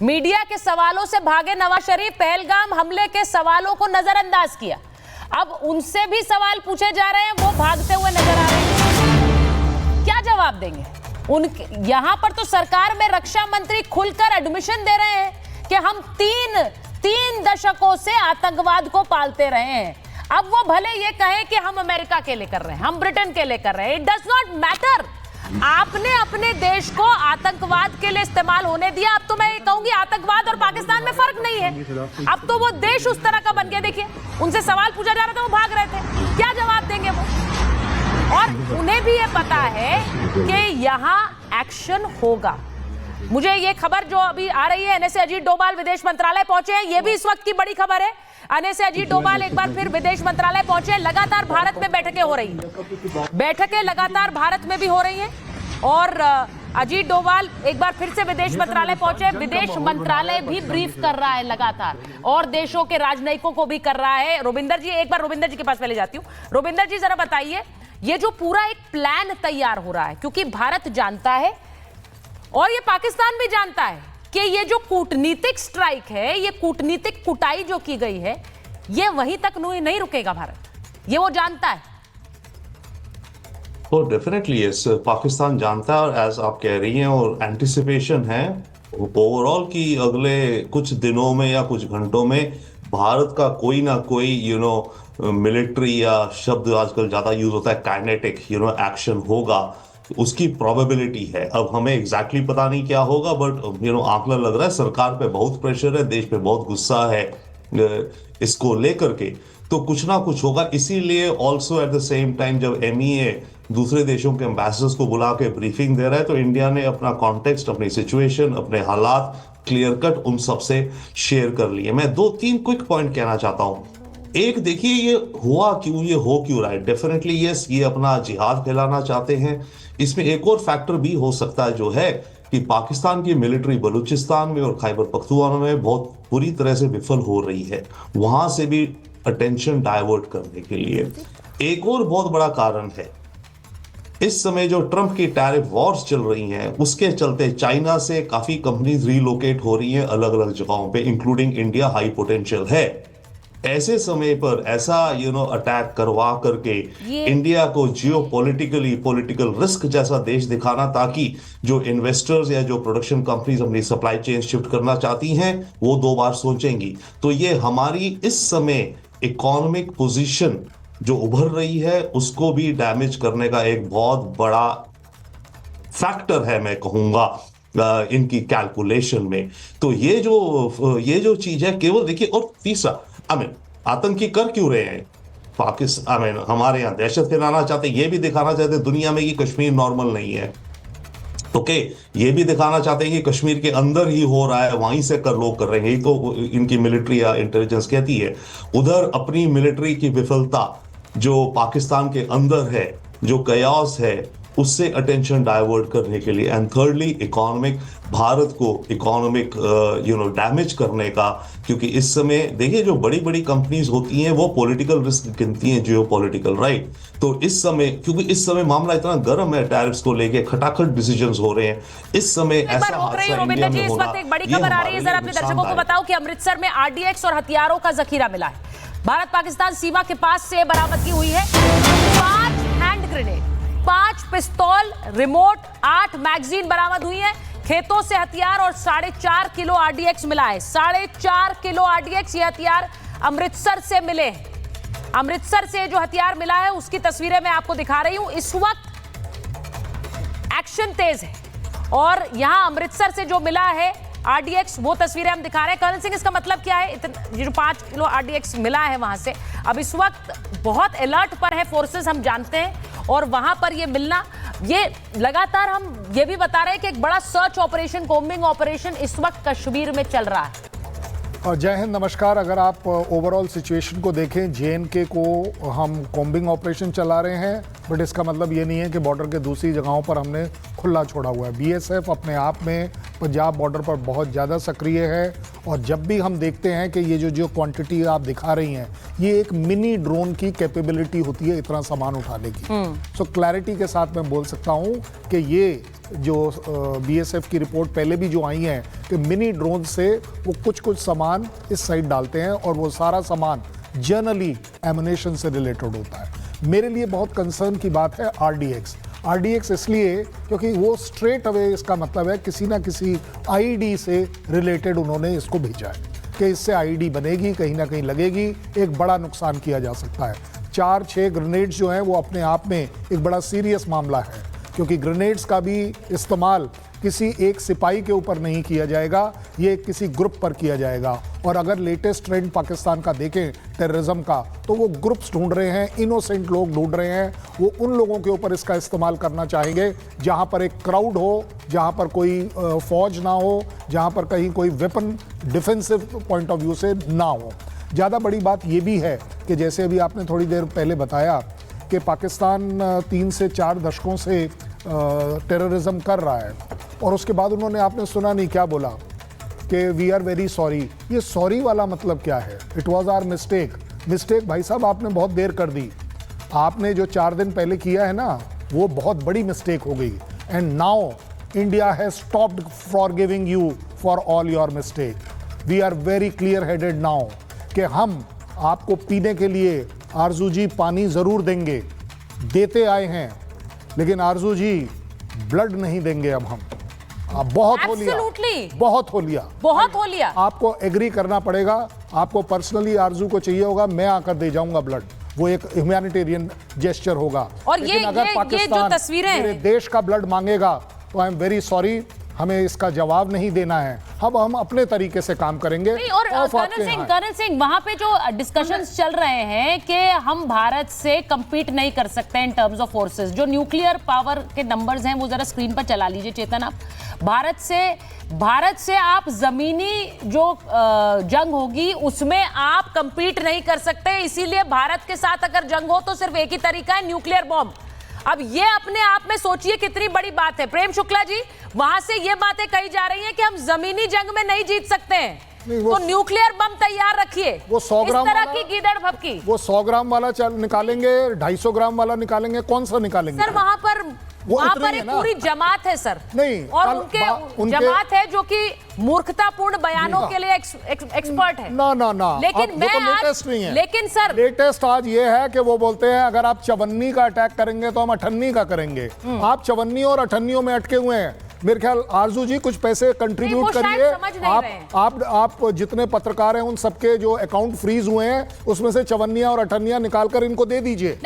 Media के सवालों से भागे नवाज शरीफ, पहलगाम हमले के सवालों को नजरअंदाज किया। अब उनसे भी सवाल पूछे जा रहे हैं, वो भागते हुए नजर आ रहे हैं। क्या जवाब देंगे? यहां पर तो सरकार में रक्षा मंत्री खुलकर एडमिशन दे रहे हैं कि हम तीन दशकों से आतंकवाद को पालते रहे हैं। अब वो भले ये कहें कि हम अमेरिका के लिए कर रहे हैं, हम ब्रिटेन के लिए कर रहे हैं, इट डज नॉट मैटर। आपने अपने देश को आतंकवाद के लिए इस्तेमाल होने दिया। अब तो मैं ये कहूंगी आतंकवाद और पाकिस्तान में फर्क नहीं है। अब तो वो देश उस तरह का बन गया। देखिए, उनसे सवाल पूछा जा रहा था, वो भाग रहे थे। क्या जवाब देंगे वो? और उन्हें भी ये पता है कि यहां एक्शन होगा। मुझे ये खबर जो अभी आ रही है, एनएसए अजीत डोभाल विदेश मंत्रालय पहुंचे हैं, ये भी इस वक्त की बड़ी खबर है। एनएसए अजीत डोभाल एक बार फिर विदेश मंत्रालय पहुंचे हैं। लगातार भारत में बैठकें हो रही हैं, बैठकें लगातार भारत में भी हो रही हैं। और अजीत डोभाल एक बार फिर से विदेश मंत्रालय पहुंचे। विदेश मंत्रालय भी ब्रीफ कर रहा है लगातार, और देशों के राजनयिकों को भी कर रहा है। रोबिंदर जी, एक बार रोबिंदर जी के पास पहले जाती हूँ। रोबिंदर जी, जरा बताइए, ये जो पूरा एक प्लान तैयार हो रहा है, क्योंकि भारत जानता है और ये पाकिस्तान भी जानता है कि ये जो कूटनीतिक स्ट्राइक है, ये कूटनीतिक कुटाई जो की गई है, ये वहीं तक नहीं रुकेगा भारत, ये वो जानता है। तो डेफिनेटली यस, पाकिस्तान जानता है, और एज आप कह रही हैं, और एंटिसिपेशन है ओवरऑल कि अगले कुछ दिनों में या कुछ घंटों में भारत का कोई ना कोई मिलिट्री या शब्द आजकल ज्यादा यूज होता है, काइनेटिक एक्शन होगा। उसकी प्रोबेबिलिटी है। अब हमें एग्जैक्टली पता नहीं क्या होगा, बट आंकड़ा लग रहा है। सरकार पे बहुत प्रेशर है, देश पे बहुत गुस्सा है इसको लेकर के, तो कुछ ना कुछ होगा। इसीलिए also at the same time जब MEA दूसरे देशों के एम्बेसडर्स को बुला के ब्रीफिंग दे रहा है, तो इंडिया ने अपना कॉन्टेक्स्ट, अपनी सिचुएशन, अपने हालात क्लियर कट उन सबसे शेयर कर लिए। मैं 2-3 क्विक पॉइंट कहना चाहता हूं। एक, देखिए, ये हुआ क्यों, ये हो क्यों रहा है। डेफिनेटली यस, ये अपना जिहाद फैलाना चाहते हैं। इसमें एक और फैक्टर भी हो सकता है, जो है कि पाकिस्तान की मिलिट्री बलूचिस्तान में और खैबर पख्तूनख्वा में बहुत बुरी तरह से विफल हो रही है, वहां से भी अटेंशन डाइवर्ट करने के लिए। एक और बहुत बड़ा कारण है, इस समय जो ट्रंप की टैरिफ वॉर्स चल रही हैं, उसके चलते चाइना से काफी कंपनीज रीलोकेट हो रही हैं अलग अलग जगहों पे, इंक्लूडिंग इंडिया हाई पोटेंशियल है। ऐसे समय पर ऐसा अटैक करवा करके इंडिया को पॉलिटिकल रिस्क जैसा देश दिखाना, ताकि जो इन्वेस्टर्स या जो प्रोडक्शन कंपनीज अपनी सप्लाई चेन शिफ्ट करना चाहती हैं, वो 2 बार सोचेंगी। तो ये हमारी इस समय इकोनॉमिक पोजीशन जो उभर रही है, उसको भी डैमेज करने का एक बहुत बड़ा फैक्टर है, मैं कहूंगा, इनकी कैलकुलेशन में। तो ये जो चीज है, केवल देखिए। और तीसरा, आतंकी कर क्यों रहे हैं पाकिस्तान? हमारे यहाँ दहशत फैलाना चाहते, ये भी दिखाना चाहते दुनिया में कि कश्मीर नॉर्मल नहीं है। ओके, ये भी दिखाना चाहते हैं कि कश्मीर के अंदर ही हो रहा है, वहीं से लोग कर रहे हैं। यही तो इनकी मिलिट्री या इंटेलिजेंस कहती है। उधर अपनी मिलिट्री की विफलता जो पाकिस्तान के अंदर है, जो कयास है, उससे अटेंशन डाइवर्ट करने के लिए। एंड थर्डली, इकोनॉमिक, भारत को इकोनॉमिक डैमेज करने का, क्योंकि इस समय देखिए जो बड़ी बड़ी कंपनीज होती हैं, वो पॉलिटिकल रिस्क गिनती हैं, जियोपॉलिटिकल, राइट। तो इस समय, क्योंकि इस समय मामला इतना गर्म है, टैरिफ्स को लेके खटाखट डिसीजंस हो रहे हैं इस समय। ऐसा हादसा इंडिया में इस वक्त एक बड़ी खबर आ रही है, जरा अपने दर्शकों को बताओ कि अमृतसर में RDX और हथियारों का जखीरा मिला है। भारत पाकिस्तान सीमा के पास से बरामदगी हुई है 5 हैंड ग्रेनेड, 5 पिस्तौल, रिमोट, 8 मैगजीन बरामद हुई है। खेतों से हथियार और 4.5 किलो RDX मिला है। 4.5 किलो RDX, ये हथियार अमृतसर से मिले हैं। अमृतसर से जो हथियार मिला है, उसकी तस्वीरें मैं आपको दिखा रही हूं। इस वक्त एक्शन तेज है, और यहां अमृतसर से जो मिला है RDX, वो तस्वीरें हम दिखा रहे हैं। कर्नल सिंह, इसका मतलब क्या है? ये जो 5 किलो RDX मिला है वहां से, अब इस वक्त बहुत अलर्ट पर है फोर्सेस, हम जानते हैं, और वहां पर ये मिलना, ये लगातार हम ये भी बता रहे हैं कि एक बड़ा सर्च ऑपरेशन, कॉम्बिंग ऑपरेशन इस वक्त कश्मीर में चल रहा है। और जय हिंद, नमस्कार। अगर आप ओवरऑल सिचुएशन को देखें, JNK को हम कॉम्बिंग ऑपरेशन चला रहे हैं, बट इसका मतलब ये नहीं है कि बॉर्डर के दूसरी जगहों पर हमने खुला छोड़ा हुआ है। बीएसएफ अपने आप में पंजाब बॉर्डर पर बहुत ज़्यादा सक्रिय है और जब भी हम देखते हैं कि ये जो क्वांटिटी आप दिखा रही हैं, ये एक मिनी ड्रोन की कैपेबिलिटी होती है इतना सामान उठाने की। सो क्लैरिटी के साथ मैं बोल सकता हूँ कि ये जो बीएसएफ की रिपोर्ट पहले भी जो आई हैं कि मिनी ड्रोन से वो कुछ सामान इस साइड डालते हैं और वो सारा सामान जनरली एमुनेशन से रिलेटेड होता है। मेरे लिए बहुत कंसर्न की बात है आरडीएक्स इसलिए क्योंकि वो स्ट्रेट अवे इसका मतलब है किसी ना किसी आईडी से रिलेटेड उन्होंने इसको भेजा है कि इससे आईडी बनेगी, कहीं ना कहीं लगेगी, एक बड़ा नुकसान किया जा सकता है। 4-6 ग्रेनेड्स जो हैं वो अपने आप में एक बड़ा सीरियस मामला है क्योंकि ग्रेनेड्स का भी इस्तेमाल किसी एक सिपाही के ऊपर नहीं किया जाएगा, ये किसी ग्रुप पर किया जाएगा। और अगर लेटेस्ट ट्रेंड पाकिस्तान का देखें टेररिज्म का, तो वो ग्रुप्स ढूंढ रहे हैं, इनोसेंट लोग ढूंढ रहे हैं, वो उन लोगों के ऊपर इसका इस्तेमाल करना चाहेंगे जहां पर एक क्राउड हो, जहां पर कोई फौज ना हो, जहां पर कहीं कोई weapon defensive point of view से ना हो। ज़्यादा बड़ी बात ये भी है कि जैसे अभी आपने थोड़ी देर पहले बताया कि पाकिस्तान 3 से 4 दशकों से टेररिज्म कर रहा है और उसके बाद उन्होंने, आपने सुना नहीं क्या बोला कि वी आर वेरी सॉरी। ये सॉरी वाला मतलब क्या है? इट वॉज आवर मिस्टेक भाई साहब, आपने बहुत देर कर दी। आपने जो 4 दिन पहले किया है ना, वो बहुत बड़ी मिस्टेक हो गई। And now India has stopped forgiving you for all your mistake. We are very clear headed now कि हम आपको पीने के लिए आरजू जी पानी ज़रूर देंगे, देते आए हैं, लेकिन आरजू जी ब्लड नहीं देंगे अब हम। बहुत हो लिया, बहुत हो लिया, बहुत हो लिया। आपको एग्री करना पड़ेगा, आपको पर्सनली आरजू को चाहिए होगा, मैं आकर दे जाऊंगा ब्लड, वो एक ह्यूमैनिटेरियन जेस्चर होगा। और लेकिन अगर पाकिस्तान मेरे देश का ब्लड मांगेगा तो आई एम वेरी सॉरी, हमें इसका जवाब नहीं देना है। अब हम अपने तरीके से काम करेंगे। और कर्नल सिंह वहां पे जो डिस्कशंस चल रहे हैं कि हम भारत से compete नहीं कर सकते इन टर्म्स ऑफ फोर्सेस, जो न्यूक्लियर पावर के नंबर्स हैं वो जरा स्क्रीन पर चला लीजिए चेतन आप। भारत से आप जमीनी जो जंग होगी उसमें आप compete नहीं कर सकते, इसीलिए भारत के साथ अगर जंग हो तो सिर्फ एक ही तरीका है, न्यूक्लियर बॉम्ब। अब ये अपने आप में सोचिए कितनी बड़ी बात है। प्रेम शुक्ला जी, वहां से ये बातें कही जा रही हैं कि हम जमीनी जंग में नहीं जीत सकते हैं, तो न्यूक्लियर बम तैयार रखिए। वो 100 ग्राम इस तरह की गीदड़ भभकी, वो 100 ग्राम वाला निकालेंगे, 250 ग्राम वाला निकालेंगे, कौन सा निकालेंगे? सर वहां पर एक पूरी जमात है सर, नहीं, और उनके जमात है जो कि मूर्खतापूर्ण बयानों के लिए एक्सपर्ट है। ना लेकिन मैं तो लेटेस्ट नहीं है। लेकिन सर लेटेस्ट आज ये है कि वो बोलते हैं अगर आप चवन्नी का अटैक करेंगे तो हम अठन्नी का करेंगे। आप चवन्नी और अठन्नियों में अटके हुए हैं। मेरे ख्याल आरजू जी कुछ पैसे कंट्रीब्यूट करिए। आप जितने पत्रकार हैं उन सबके जो अकाउंट फ्रीज हुए हैं उसमें से चवन्नियां और अठन्नियां निकालकर इनको दे दीजिए।